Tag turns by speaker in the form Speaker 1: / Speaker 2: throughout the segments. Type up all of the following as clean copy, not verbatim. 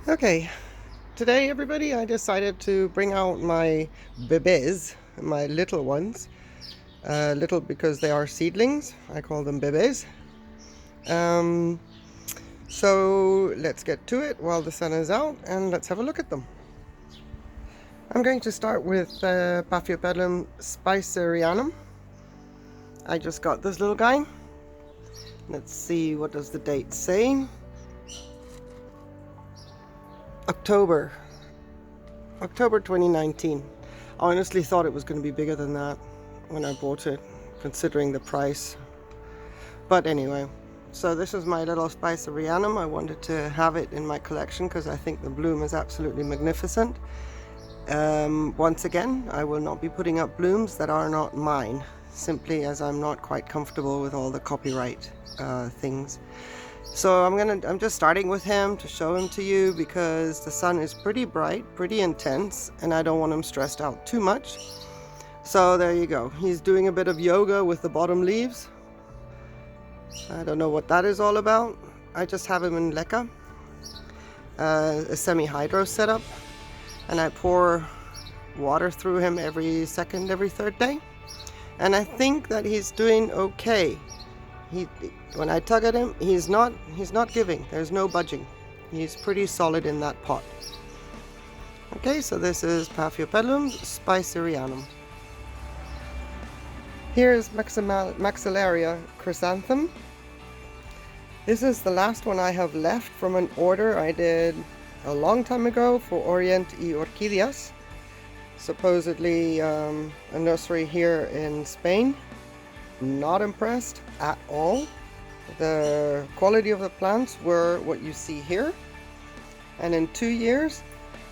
Speaker 1: Okay, today everybody, I decided to bring out my Bebes, my little ones. Little because they are seedlings. I call them Bebes. Um, so let's get to it while the sun is out and let's have a look at them. I'm going to start with Paphiopedilum spicerianum. I just got this little guy. Let's see, what does the date say? October 2019. I honestly thought it was going to be bigger than that when I bought it, considering the price. But anyway, so this is my little spicerianum. I wanted to have it in my collection because I think the bloom is absolutely magnificent. Once again, I will not be putting up blooms that are not mine, simply as I'm not quite comfortable with all the copyright things. So I'm just starting with him to show him to you because the sun is pretty bright, pretty intense, and I don't want him stressed out too much. So there you go. He's doing a bit of yoga with the bottom leaves. I don't know what that is all about. I just have him in leca, a semi-hydro setup, and I pour water through him every second, every third day. And I think that he's doing okay. When I tug at him, he's not giving. There's no budging. He's pretty solid in that pot. Okay, so this is Paphiopedilum spicerianum. Here's Maxillaria chrysanthum. This is the last one I have left from an order I did a long time ago for Orchids, supposedly a nursery here in Spain. Not impressed at all. The quality of the plants were what you see here, and in 2 years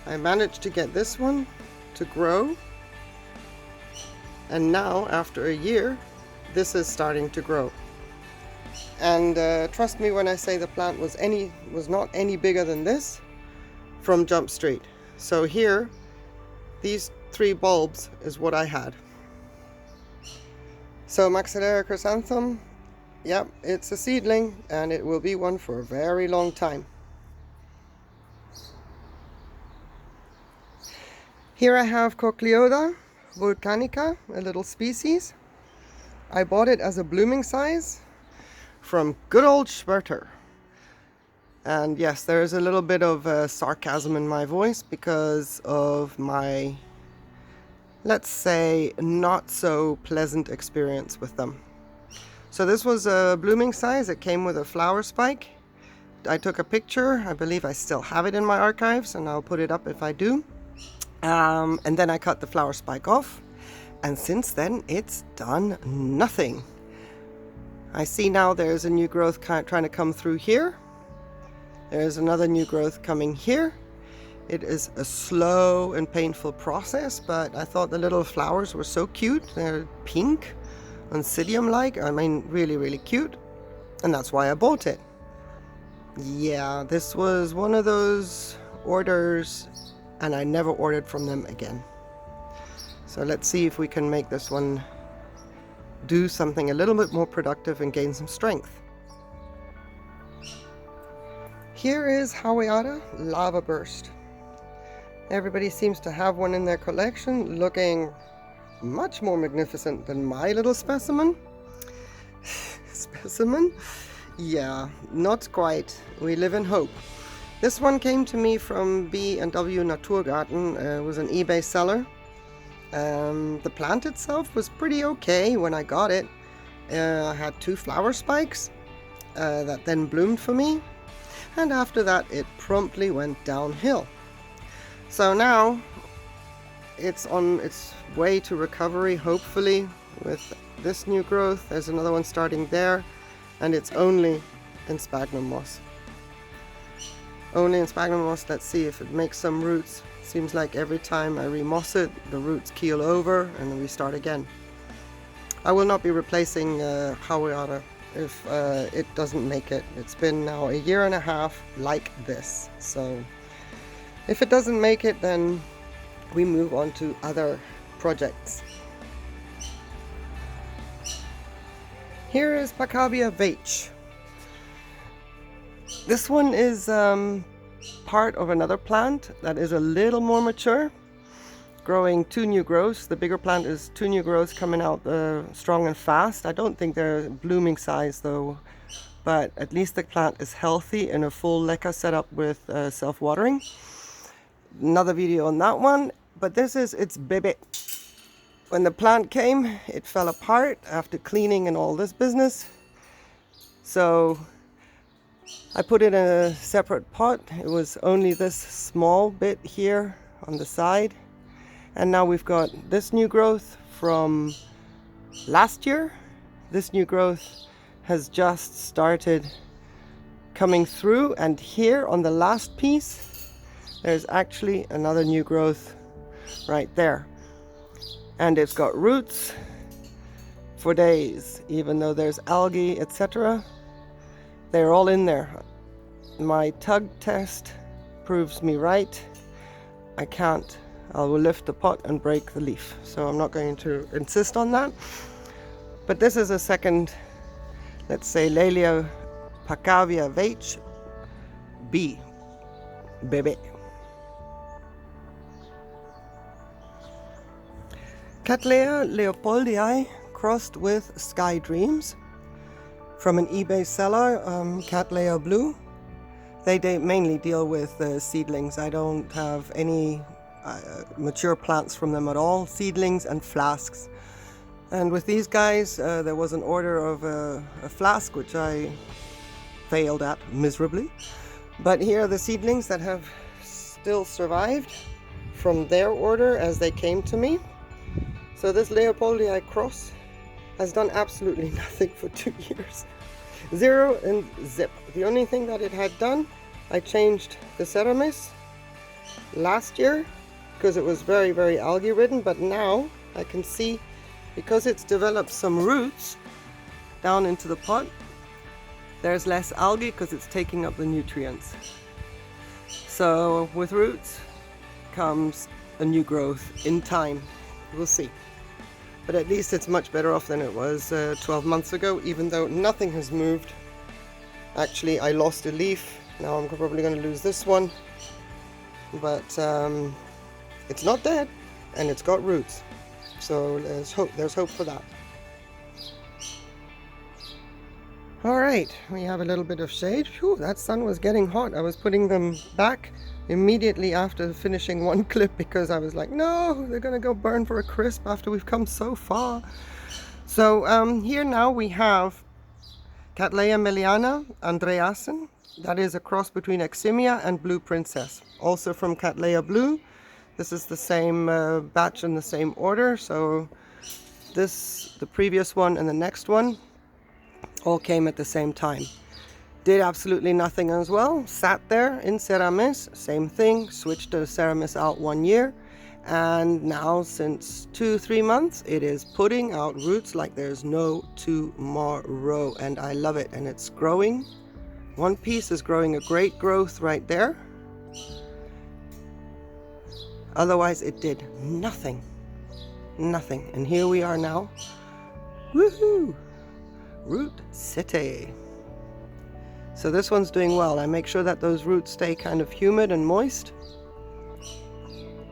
Speaker 1: I managed to get this one to grow, and now after a year this is starting to grow. And trust me when I say the plant was not any bigger than this from Jump Street. So here, these 3 bulbs is what I had. So Maxillaria chrysanthum, yep, it's a seedling and it will be one for a very long time. Here I have Cochlioda vulcanica, a little species. I bought it as a blooming size from good old Schwerter. And yes, there is a little bit of sarcasm in my voice because of my, let's say, not so pleasant experience with them. So this was a blooming size. It came with a flower spike. I took a picture. I believe I still have it in my archives, and I'll put it up if I do. And then I cut the flower spike off, and since then it's done nothing. I see now there's a new growth trying to come through here. There's another new growth coming here. It is a slow and painful process, but I thought the little flowers were so cute. They're pink, oncidium-like. I mean, really, really cute. And that's why I bought it. Yeah, this was one of those orders, and I never ordered from them again. So let's see if we can make this one do something a little bit more productive and gain some strength. Here is Howeara lava burst. Everybody seems to have one in their collection, looking much more magnificent than my little specimen. Specimen? Yeah, not quite. We live in hope. This one came to me from B&W Naturgarten. It was an eBay seller. The plant itself was pretty okay when I got it. I had 2 flower spikes that then bloomed for me. And after that it promptly went downhill. So now it's on its way to recovery, hopefully, with this new growth. There's another one starting there, and it's only in sphagnum moss. Only in sphagnum moss. Let's see if it makes some roots. Seems like every time I remoss it, the roots keel over and then we start again. I will not be replacing Howeara if it doesn't make it. It's been now a year and a half like this. So if it doesn't make it, then we move on to other projects. Here is Pacavia Vach. This one is part of another plant that is a little more mature, growing 2 new growths. The bigger plant is 2 new growths coming out strong and fast. I don't think they're blooming size though, but at least the plant is healthy in a full leca setup with self-watering. Another video on that one, but this is its Bebes. When the plant came, it fell apart after cleaning and all this business. So I put it in a separate pot. It was only this small bit here on the side. And now we've got this new growth from last year. This new growth has just started coming through, and here on the last piece, there's actually another new growth right there. And it's got roots for days, even though there's algae, etc. They're all in there. My tug test proves me right. I will lift the pot and break the leaf. So I'm not going to insist on that. But this is a second, let's say, Laelia Pacavia vh B. Bebes. Cattleyavelutina crossed with Sky Dreams from an eBay seller, Cattleya Blue. They mainly deal with seedlings. I don't have any mature plants from them at all. Seedlings and flasks. And with these guys, there was an order of a flask, which I failed at miserably. But here are the seedlings that have still survived from their order as they came to me. So this leopoldii cross has done absolutely nothing for 2 years. Zero and zip. The only thing that it had done, I changed the ceramis last year because it was very, very algae ridden, but now I can see, because it's developed some roots down into the pot, there's less algae because it's taking up the nutrients. So with roots comes a new growth in time. We'll see. But at least it's much better off than it was 12 months ago, even though nothing has moved. Actually, I lost a leaf. Now I'm probably going to lose this one. But it's not dead, and it's got roots. So there's hope for that. All right, we have a little bit of shade. Whew, that sun was getting hot. I was putting them back immediately after finishing one clip because I was like, no, they're gonna go burn for a crisp after we've come so far. So here now we have Cattleya Meliana Andreasen. That is a cross between eximia and blue Prinzess, also from Cattleya Blue. This is the same batch in the same order. So this, the previous one and the next one all came at the same time. Did absolutely nothing as well. Sat there in ceramis, same thing. Switched the ceramis out 1 year, and now since 2-3 months it is putting out roots like there's no tomorrow, and I love it. And it's growing. One piece is growing a great growth right there. Otherwise it did nothing. Nothing. And here we are now. Woohoo! Root City. So this one's doing well. I make sure that those roots stay kind of humid and moist.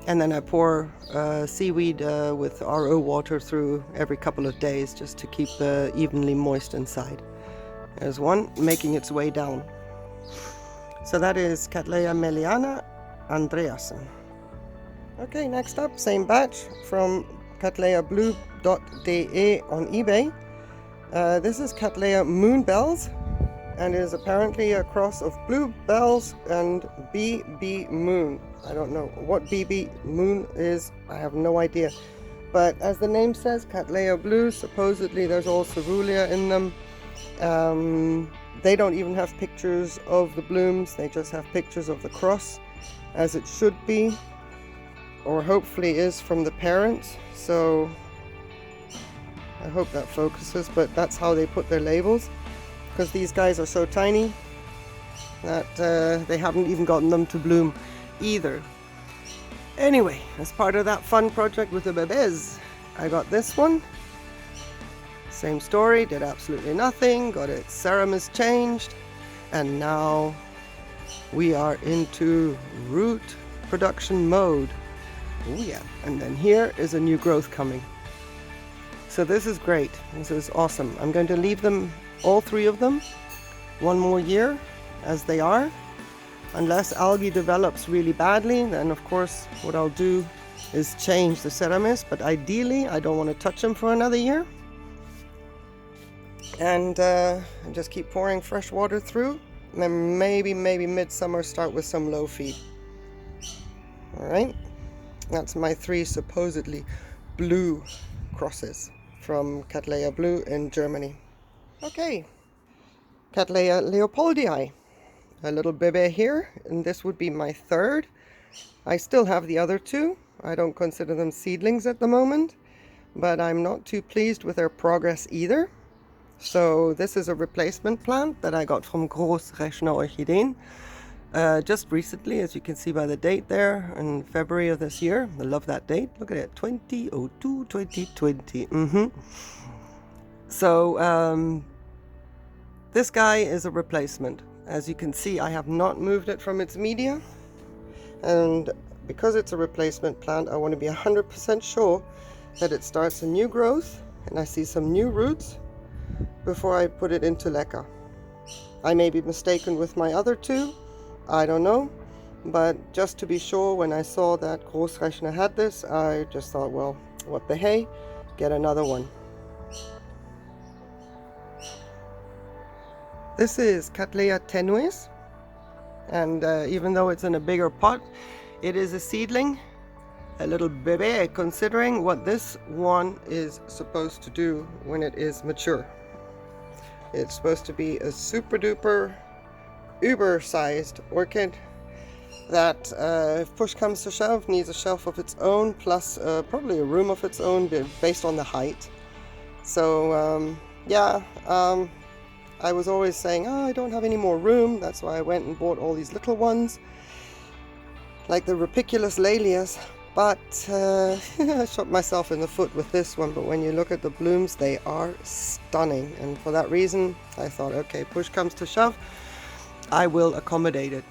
Speaker 1: And then I pour seaweed with RO water through every couple of days just to keep evenly moist inside. There's one making its way down. So that is Cattleya Meliana Andreasen. Okay, next up, same batch from Cattleyablue.de on eBay. This is Cattleya Moonbells, and is apparently a cross of Blue Bells and BB Moon. I don't know what BB Moon is, I have no idea. But as the name says, Cattleya Blue, supposedly there's all cerulean in them. They don't even have pictures of the blooms, they just have pictures of the cross, as it should be, or hopefully is from the parents. So I hope that focuses, but that's how they put their labels, because these guys are so tiny that they haven't even gotten them to bloom either. Anyway, as part of that fun project with the Bebes, I got this one. Same story, did absolutely nothing, got its ceramis changed, and now we are into root production mode. Oh yeah, and then here is a new growth coming. So this is great. This is awesome. I'm going to leave them, all three of them, one more year as they are. Unless algae develops really badly, then of course what I'll do is change the ceramis, but ideally I don't want to touch them for another year. And just keep pouring fresh water through, and then maybe midsummer start with some low feed. Alright, that's my three supposedly blue crosses from Cattleya Blue in Germany. Okay, Cattleyaleopoldii. A little bebe here, and this would be my third. I still have the other two. I don't consider them seedlings at the moment, but I'm not too pleased with their progress either. So this is a replacement plant that I got from Großrechner Orchideen just recently, as you can see by the date there, in February of this year. I love that date. Look at it, 20/02/2020. So this guy is a replacement. As you can see, I have not moved it from its media, and because it's a replacement plant, I want to be 100% sure that it starts a new growth and I see some new roots before I put it into leca. I may be mistaken with my other two, I don't know, but just to be sure, when I saw that Großrechner had this, I just thought, well, what the hey, get another one. This is Cattleyatenuis, and even though it's in a bigger pot, it is a seedling, a little bebe, considering what this one is supposed to do when it is mature. It's supposed to be a super duper uber sized orchid that if push comes to shove needs a shelf of its own, plus probably a room of its own based on the height. So I was always saying, oh, I don't have any more room. That's why I went and bought all these little ones, like the Rapiculus Laelias. But I shot myself in the foot with this one. But when you look at the blooms, they are stunning. And for that reason, I thought, okay, push comes to shove, I will accommodate it.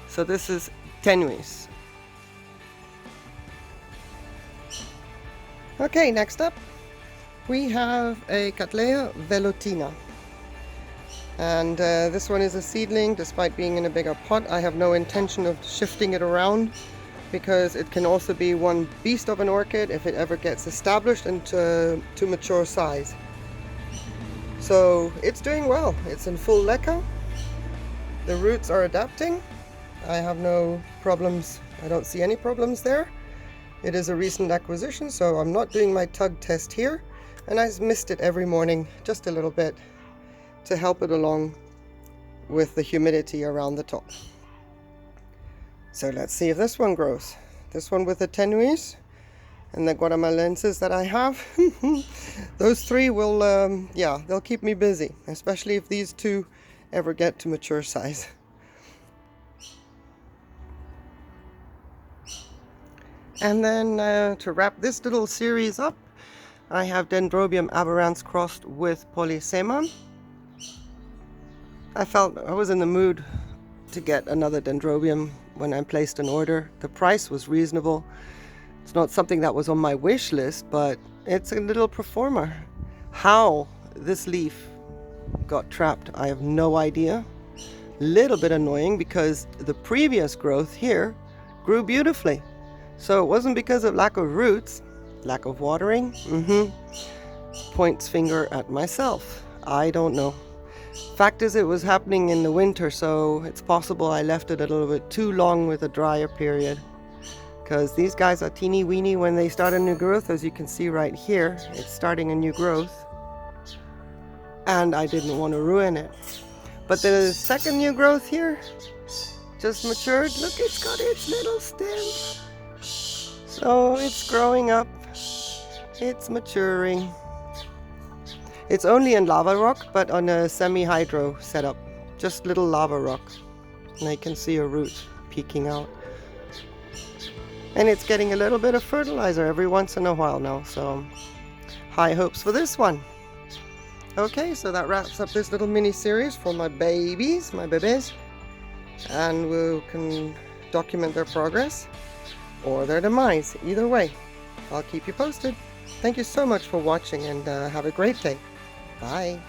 Speaker 1: So this is tenuis. Okay, next up, we have a Cattleyavelutina. And this one is a seedling. Despite being in a bigger pot, I have no intention of shifting it around, because it can also be one beast of an orchid if it ever gets established and to mature size. So it's doing well. It's in full leca. The roots are adapting. I have no problems. I don't see any problems there. It is a recent acquisition, so I'm not doing my tug test here, and I mist it every morning just a little bit to help it along with the humidity around the top. So let's see if this one grows. This one with the tenuis and the guatemalenses that I have. Those three will, they'll keep me busy, especially if these two ever get to mature size. And then to wrap this little series up, I have Dendrobium aberrans crossed with polysema. I felt I was in the mood to get another dendrobium when I placed an order. The price was reasonable. It's not something that was on my wish list, but it's a little performer. How this leaf got trapped, I have no idea. Little bit annoying, because the previous growth here grew beautifully. So it wasn't because of lack of roots, lack of watering. Points finger at myself. I don't know. Fact is, it was happening in the winter, so it's possible I left it a little bit too long with a drier period. Because these guys are teeny weeny when they start a new growth. As you can see right here, it's starting a new growth. And I didn't want to ruin it. But the second new growth here just matured. Look, it's got its little stem. So it's growing up. It's maturing. It's only in lava rock, but on a semi-hydro setup. Just little lava rock. And I can see a root peeking out. And it's getting a little bit of fertilizer every once in a while now, so high hopes for this one. Okay, so that wraps up this little mini series for my babies, my bebes. and we can document their progress or their demise. Either way, I'll keep you posted. Thank you so much for watching, and have a great day. Bye.